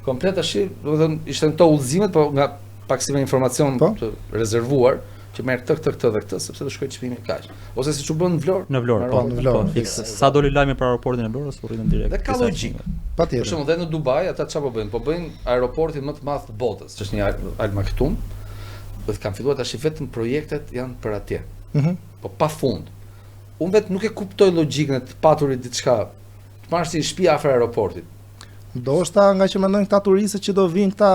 komplet tash, do të thënë ishte këto udhëzimet, po nga pak si me informacion të rezervuar që merr këtë dhe këtë sepse do shkojë çmimi kaq. Ose siç u bën në Vlorë. Në Vlorë, po, në Vlorë. Sa doli lajmi për aeroportin e Vlorës, u rritën direkt. Dhe ka logjik. Patjetër. Për shembull, dhe në Dubai ata çfarë po bëjnë? Po bëjnë aeroportin më të madh të botës, që është një Al Maktoum. Dhe kanë filluar tash vetëm projektet janë për atje. Po pafund. Unë vetë nuk e kuptoj logjikën e të paturit diçka. Të marrësh një shtëpi afër aeroportit. Ndoshta nga që mendojnë këta turistët që do vinë këta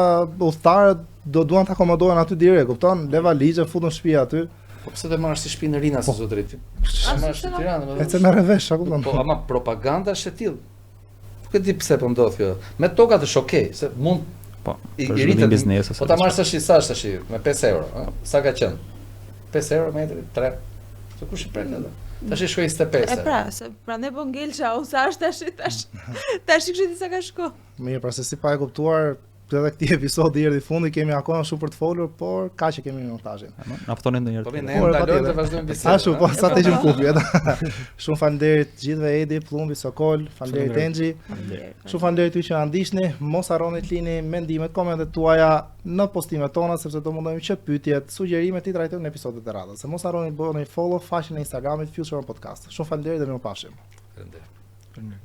udhëtarët do duan të akomodohen aty direkt, kupton? Le valizhe, futën shtëpi aty. Po pse të marrësh si shtëpi në Rina si zotërit? Marrësh në Tiranë, e të merr vesh, a kupton? Po ama propaganda është e tillë. Nuk e di pse po ndodh kjo. Me tokat është okay, se mund Po, I për rritet zhvillim biznesi. Po ta marrësh tash sa është tash me 5 euro, ëh? Sa ka qenë? 5 euro metri, 3. Se kush i pret atë? Tash i shkoi 25 E euro. pra, se prandaj po ngelça, u sa është tash kështu disa ka shko. Mirë, pra se si pa e kuptuar, edhe këtij episodi erdhi fundi, kemi akoma shumë për të folur, por kaq që kemi në montazhin. Na ftoni ndonjëherë. Po të ne Po, ndalojmë patjetër. të vazhdojmë bisedën. Ashtu, po sa të ishim kupi ata. Shumë faleminderit të gjithëve Edi, Plumbi, Sokol, faleminderit Enxhi. Shumë faleminderit ju që na ndiqni. Mos harroni të lini mendimet, komentet tuaja në postimet tona sepse do mundojmë që pyetjet, sugjerimet i trajtojmë në episodet e radhës. Se mos harroni të bëni follow faqen e Instagramit Future Podcast. Shumë faleminderit dhe mirupafshim. Faleminderit.